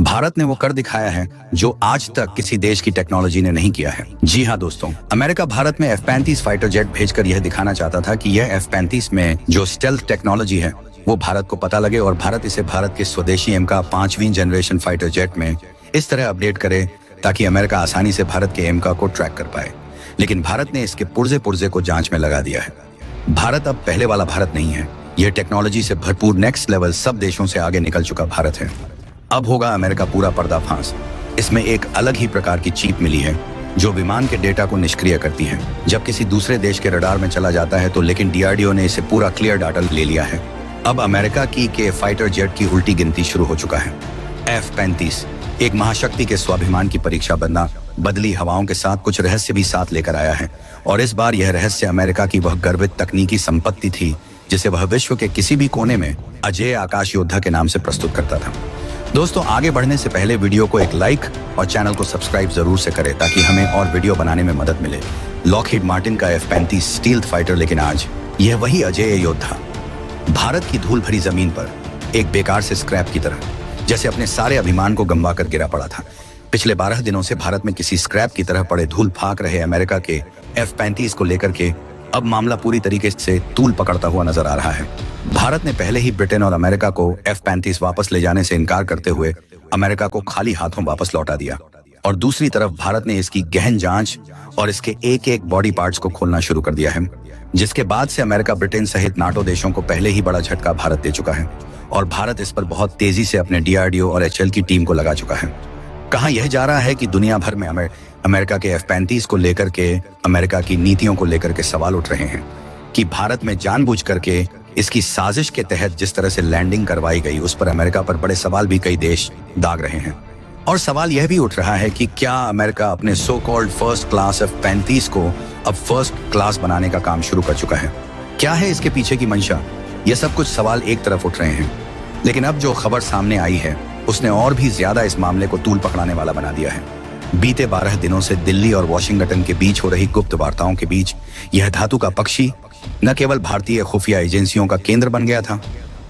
भारत ने वो कर दिखाया है जो आज तक किसी देश की टेक्नोलॉजी ने नहीं किया है। जी हाँ दोस्तों, अमेरिका भारत में F-35 फाइटर जेट भेजकर यह दिखाना चाहता था कि यह F-35 में जो स्टेल्थ टेक्नोलॉजी है वो भारत को पता लगे और भारत इसे भारत के स्वदेशी एम का 5वीं जनरेशन फाइटर जेट में इस तरह अपडेट करे ताकि अमेरिका आसानी से भारत के एम का को ट्रैक कर पाए। लेकिन भारत ने इसके पुर्जे पुर्जे को जांच में लगा दिया है। भारत अब पहले वाला भारत नहीं है। यह टेक्नोलॉजी से भरपूर नेक्स्ट लेवल सब देशों से आगे निकल चुका भारत है। अब होगा अमेरिका पूरा पर्दाफाश। इसमें एक अलग ही प्रकार की चिप मिली है जो विमान के डेटा को निष्क्रिय करती है जब किसी दूसरे देश के रडार में चला जाता है तो, लेकिन DRDO ने इसे पूरा क्लियर डाटा ले लिया है। अब अमेरिका के फाइटर जेट की उल्टी गिनती शुरू हो चुका है। F-35 एक महाशक्ति के स्वाभिमान की परीक्षा बनना बदली हवाओं के साथ कुछ रहस्य भी साथ लेकर आया है और इस बार यह रहस्य अमेरिका की वह गर्वित तकनीकी संपत्ति थी जिसे वह विश्व के किसी भी कोने में अजेय आकाश योद्धा के नाम से प्रस्तुत करता था। दोस्तों, आगे बढ़ने से पहले वीडियो को एक लाइक और चैनल को सब्सक्राइब जरूर से करें ताकि हमें और वीडियो बनाने में मदद मिले। लॉकहीड मार्टिन का F-35 स्टील्थ फाइटर, लेकिन आज यह वही अजेय योद्धा भारत की धूल भरी जमीन पर एक बेकार से स्क्रैप की तरह जैसे अपने सारे अभिमान को गंवा कर गिरा पड़ा था। पिछले 12 दिनों से भारत में किसी स्क्रैप की तरह पड़े धूल फाक रहे अमेरिका के F-35 को लेकर के अब मामला पूरी तरीके से तूल पकड़ता हुआ नजर आ रहा है। भारत ने पहले ही ब्रिटेन और अमेरिका को F-35 वापस ले जाने से इनकार करते हुए अमेरिका को खाली हाथों वापस लौटा दिया और दूसरी तरफ भारत ने इसकी गहन जांच और इसके एक एक बॉडी पार्ट्स को खोलना शुरू कर दिया है, जिसके बाद से अमेरिका, ब्रिटेन सहित नाटो देशों को पहले ही बड़ा झटका भारत दे चुका है और भारत इस पर बहुत तेजी से अपने DRDO और HL की टीम को लगा चुका है। कहा यह जा रहा है कि दुनिया भर में अमेरिका के F-35 को लेकर के अमेरिका की नीतियों को लेकर के सवाल उठ रहे हैं कि भारत में जानबूझ करके इसकी साजिश के तहत जिस तरह से लैंडिंग करवाई गई उस पर अमेरिका पर बड़े सवाल भी कई देश दाग रहे हैं। और सवाल यह भी उठ रहा है कि क्या अमेरिका अपने so called first class F-35 को अब फर्स्ट क्लास बनाने का काम शुरू कर चुका है? क्या है इसके पीछे की मंशा? यह सब कुछ सवाल एक तरफ उठ रहे हैं, लेकिन अब जो खबर सामने आई है उसने और भी ज्यादा इस मामले को तूल पकड़ाने वाला बना दिया है। बीते 12 दिनों से दिल्ली और वॉशिंगटन के बीच हो रही गुप्त वार्ताओं के बीच यह धातु का पक्षी न केवल भारतीय खुफिया एजेंसियों का केंद्र बन गया था,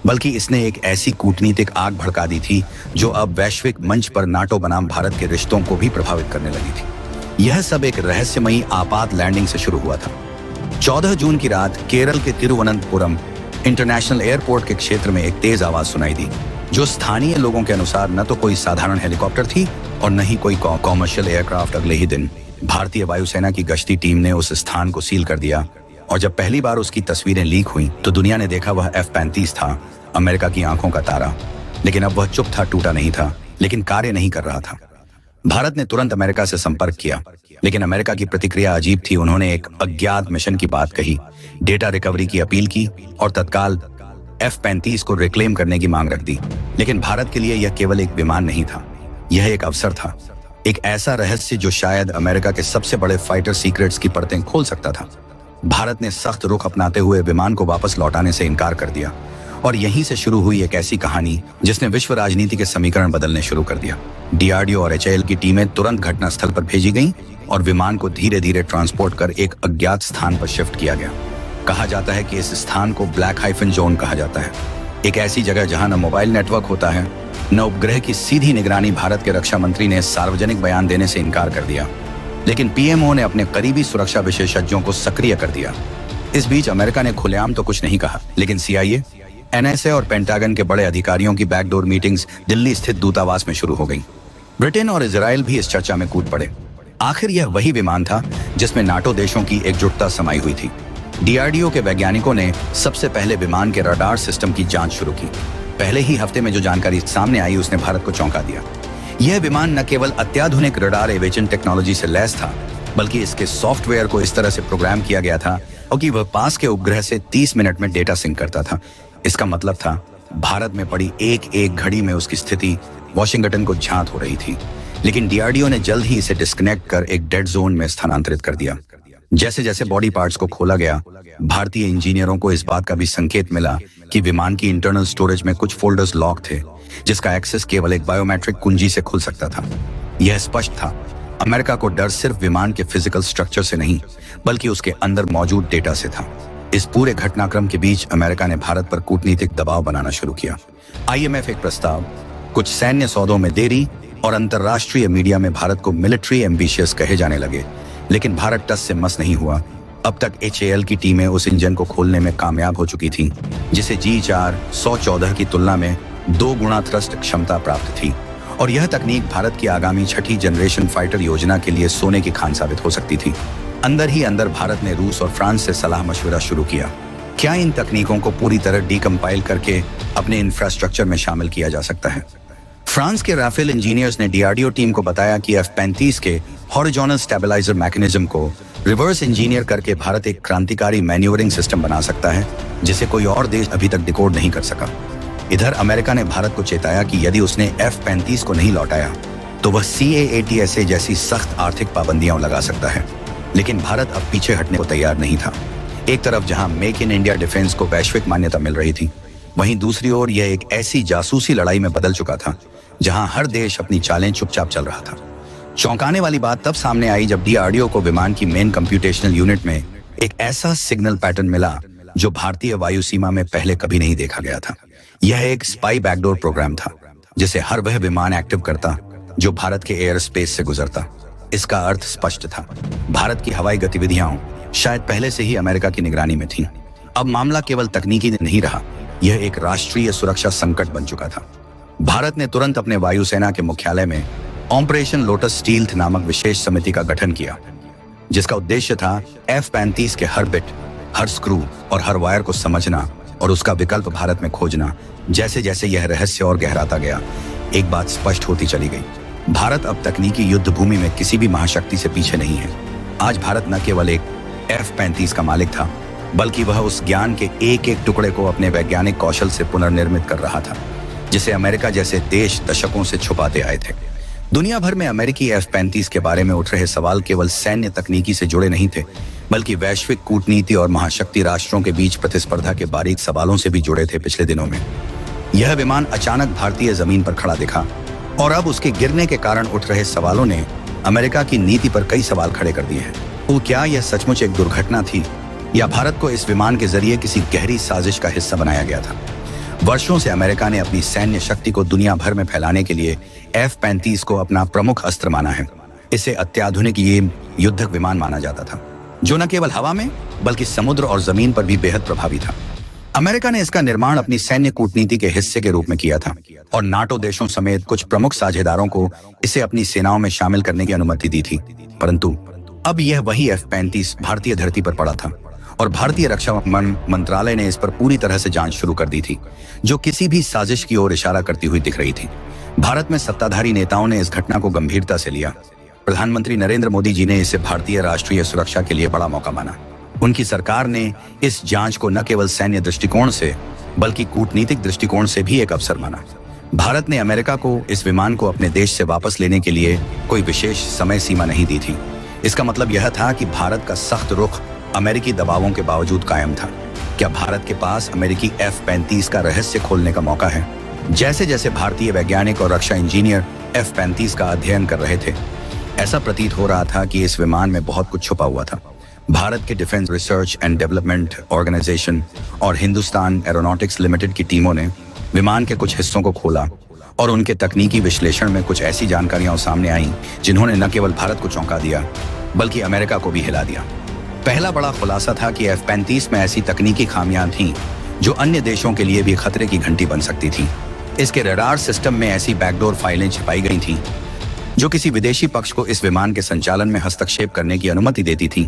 बल्कि इसने एक ऐसी कूटनीतिक आग भड़का दी थी जो अब वैश्विक मंच पर नाटो बनाम भारत के रिश्तों को भी प्रभावित करने लगी थी। यह सब एक रहस्यमयी आपात लैंडिंग से शुरू हुआ था। 14 जून की रात केरल के तिरुवनंतपुरम इंटरनेशनल एयरपोर्ट के क्षेत्र में एक तेज आवाज सुनाई दी जो स्थानीय लोगों के अनुसार न तो कोई साधारण हेलीकॉप्टर थी और न ही कोई कॉमर्शियल एयरक्राफ्ट। अगले ही दिन भारतीय वायुसेना की गश्ती टीम ने उस स्थान को सील कर दिया और जब पहली बार उसकी तस्वीरें लीक हुई तो दुनिया ने देखा वह F-35 था, अमेरिका की आंखों का तारा। लेकिन अब वह चुप था, टूटा नहीं था, लेकिन कार्य नहीं कर रहा था। भारत ने तुरंत अमेरिका से संपर्क किया, लेकिन अमेरिका की प्रतिक्रिया अजीब थी। उन्होंने एक अज्ञात मिशन की बात कही, डेटा रिकवरी की अपील की और तत्काल F-35 को रिक्लेम करने की मांग रख दी। लेकिन भारत के लिए यह केवल एक विमान नहीं था, यह एक अवसर था, एक ऐसा रहस्य जो शायद अमेरिका के सबसे बड़े फाइटर सीक्रेट्स की परतें खोल सकता था। भारत ने सख्त रुख अपनाते हुए विमान को वापस लौटाने से इनकार कर दिया और यहीं से शुरू हुई एक ऐसी कहानी जिसने विश्व राजनीति के समीकरण बदलने शुरू कर दिया। DRDO और HAL की टीमें तुरंत घटनास्थल पर भेजी गईं और विमान को धीरे धीरे ट्रांसपोर्ट कर एक अज्ञात स्थान पर शिफ्ट किया गया। कहा जाता है कि इस स्थान को ब्लैक हाइफन जोन कहा जाता है, एक ऐसी जगह जहां न मोबाइल नेटवर्क होता है न उपग्रह की सीधी निगरानी। भारत के रक्षा मंत्री ने सार्वजनिक बयान देने से इनकार कर दिया, लेकिन PMO ने अपने करीबी सुरक्षा विशेषज्ञों को सक्रिय कर दिया। इस बीच अमेरिका ने खुलेआम तो कुछ नहीं कहा, लेकिन CIA, NSA और पेंटागन के बड़े अधिकारियों की बैकडोर मीटिंग्स दिल्ली स्थित दूतावास में शुरू हो गई। ब्रिटेन और इजराइल भी इस चर्चा में कूद पड़े। आखिर यह वही विमान था जिसमें नाटो देशों की एकजुटता समाई हुई थी। DRDO के वैज्ञानिकों ने सबसे पहले विमान के रडार सिस्टम की जांच शुरू की। पहले ही हफ्ते में जो जानकारी सामने आई उसने भारत को चौंका दिया। यह विमान न केवल अत्याधुनिक रडार एविएशन टेक्नोलॉजी से लैस था, बल्कि इसके सॉफ्टवेयर को इस तरह से प्रोग्राम किया गया था और कि वह पास के उपग्रह से 30 मिनट में डेटा सिंक करता था। इसका मतलब था भारत में पड़ी एक एक घड़ी में उसकी स्थिति वॉशिंगटन को झांत हो रही थी। लेकिन DRDO ने जल्द ही इसे डिस्कनेक्ट कर एक डेड जोन में स्थानांतरित कर दिया। जैसे जैसे बॉडी पार्ट्स को खोला गया, भारतीय इंजीनियरों को इस बात का भी संकेत मिला कि विमान की इंटरनल स्टोरेज में कुछ फोल्डर्स लॉक थे जिसका एक्सेस केवल एक बायोमेट्रिक कुंजी से खुल सकता था। यह स्पष्ट था, अमेरिका को डर सिर्फ विमान के फिजिकल स्ट्रक्चर से नहीं बल्कि उसके अंदर मौजूद डेटा से था। इस पूरे घटनाक्रम के बीच अमेरिका ने भारत पर कूटनीतिक दबाव बनाना शुरू किया। IMF एक प्रस्ताव, कुछ सैन्य सौदों में देरी और अंतर्राष्ट्रीय मीडिया में भारत को मिलिट्री एम्बिशियस कहे जाने लगे, लेकिन भारत टस से मस नहीं हुआ। अब तक HAL की टीमें उस इंजन को खोलने में कामयाब हो चुकी थीं, जिसे G4 114 की तुलना में 2 गुना थ्रस्ट क्षमता प्राप्त थी, और यह तकनीक भारत की आगामी छठी जनरेशन फाइटर योजना के लिए सोने की खान साबित हो सकती थी। अंदर ही अंदर भारत ने रूस और फ्रांस से सलाह मशवरा शुरू किया। क्या इन तकनीकों को पूरी तरह डीकम्पाइल करके अपने इंफ्रास्ट्रक्चर में शामिल किया जा सकता है? फ्रांस के राफेल इंजीनियर्स ने DRDO टीम को बताया कि F-35 के हॉरिजॉनल स्टेबलाइजर मैकेनिज्म को रिवर्स इंजीनियर करके भारत एक क्रांतिकारी मैन्यूवरिंग सिस्टम बना सकता है, जिसे कोई और देश अभी तक डिकोड नहीं कर सका। इधर अमेरिका ने भारत को चेताया कि यदि उसने F-35 को नहीं लौटाया तो वह CAATSA जैसी सख्त आर्थिक पाबंदियां लगा सकता है। लेकिन भारत अब पीछे हटने को तैयार नहीं था। एक तरफ जहां मेक इन इंडिया डिफेंस को वैश्विक मान्यता मिल रही थी, वहीं दूसरी ओर यह एक ऐसी जासूसी लड़ाई में बदल चुका था जहां हर देश अपनी चालें चुपचाप चल रहा था। चौंकाने वाली बात तब सामने आई जब DRDO को विमान की मेन कंप्यूटेशनल यूनिट में एक ऐसा सिग्नल पैटर्न मिला जो भारतीय वायु सीमा में पहले कभी नहीं देखा गया था। यह एक स्पाई बैकडोर प्रोग्राम था, जिसे हर वह विमान एक्टिव करता जो भारत के एयर स्पेस से गुजरता। इसका अर्थ स्पष्ट था, भारत की हवाई गतिविधियां शायद पहले से ही अमेरिका की निगरानी में थीं। अब मामला केवल तकनीकी नहीं रहा, यह एक राष्ट्रीय सुरक्षा संकट बन चुका था। भारत ने तुरंत अपने वायुसेना के मुख्यालय में ऑपरेशन लोटस स्टील्थ नामक विशेष समिति का गठन किया, जिसका उद्देश्य था F-35 के हर बिट, हर स्क्रू और हर वायर को समझना और उसका विकल्प भारत में खोजना। जैसे जैसे यह रहस्य और गहराता गया, एक बात स्पष्ट होती चली गई, भारत अब तकनीकी युद्ध भूमि में किसी भी महाशक्ति से पीछे नहीं है। आज भारत न केवल एक F-35 का मालिक था, बल्कि वह उस ज्ञान के एक एक टुकड़े को अपने वैज्ञानिक कौशल से पुनर्निर्मित कर रहा था, जिसे अमेरिका जैसे देश दशकों से छुपाते आए थे। दुनिया भर में अमेरिकी F-35 के बारे में उठ रहे सवाल केवल सैन्य तकनीकी से जुड़े नहीं थे, बल्कि वैश्विक कूटनीति और महाशक्ति राष्ट्रों के बीच प्रतिस्पर्धा के बारीक सवालों से भी जुड़े थे। पिछले दिनों में यह विमान अचानक भारतीय जमीन पर खड़ा दिखा, और अब उसके गिरने के कारण उठ रहे सवालों ने अमेरिका की नीति पर कई सवाल खड़े कर दिए हैं। तो क्या यह सचमुच एक दुर्घटना थी, या भारत को इस विमान के जरिए किसी गहरी साजिश का हिस्सा बनाया गया था? वर्षों से अमेरिका ने अपनी सैन्य शक्ति को दुनिया भर में फैलाने के लिए F-35 को अपना प्रमुख अस्त्र माना है। इसे अत्याधुनिक ये युद्धक विमान माना जाता था, जो न केवल हवा में बल्कि समुद्र और जमीन पर भी बेहद प्रभावी था। अमेरिका ने इसका निर्माण अपनी सैन्य कूटनीति के हिस्से के रूप में किया था, और नाटो देशों समेत कुछ प्रमुख साझेदारों को इसे अपनी सेनाओं में शामिल करने की अनुमति दी थी। परंतु अब यह वही F-35 भारतीय धरती पर पड़ा था, और भारतीय रक्षा मंत्रालय ने इस पर पूरी तरह से जांच शुरू कर दी थी, जो किसी भी साजिश की ओर इशारा करती हुई दिख रही थी। भारत में सत्ताधारी नेताओं ने इस घटना को गंभीरता से लिया। प्रधानमंत्री नरेंद्र मोदी जी ने इसे भारतीय राष्ट्रीय सुरक्षा के लिए बड़ा मौका माना। उनकी सरकार ने इस जांच को न केवल सैन्य दृष्टिकोण से बल्कि कूटनीतिक दृष्टिकोण से भी एक अवसर माना। भारत ने अमेरिका को इस विमान को अपने देश से वापस लेने के लिए कोई विशेष समय सीमा नहीं दी थी। इसका मतलब यह था कि भारत का सख्त रुख अमेरिकी दबावों के बावजूद कायम था। क्या भारत के पास अमेरिकी F-35 का रहस्य खोलने का मौका है? जैसे जैसे भारतीय वैज्ञानिक और रक्षा इंजीनियर F-35 का अध्ययन कर रहे थे, ऐसा प्रतीत हो रहा था कि इस विमान में बहुत कुछ छुपा हुआ था। भारत के defence research and development organisation और हिंदुस्तान एरोनॉटिक्स लिमिटेड की टीमों ने विमान के कुछ हिस्सों को खोला, और उनके तकनीकी विश्लेषण में कुछ ऐसी जानकारियां सामने आईं जिन्होंने न केवल भारत को चौंका दिया बल्कि अमेरिका को भी हिला दिया। पहला बड़ा खुलासा था कि F-35 में ऐसी तकनीकी खामियां थीं जो अन्य देशों के लिए भी खतरे की घंटी बन सकती थीं। इसके रडार सिस्टम में ऐसी बैकडोर फाइलें छिपाई गई थीं जो किसी विदेशी पक्ष को इस विमान के संचालन में हस्तक्षेप करने की अनुमति देती थीं।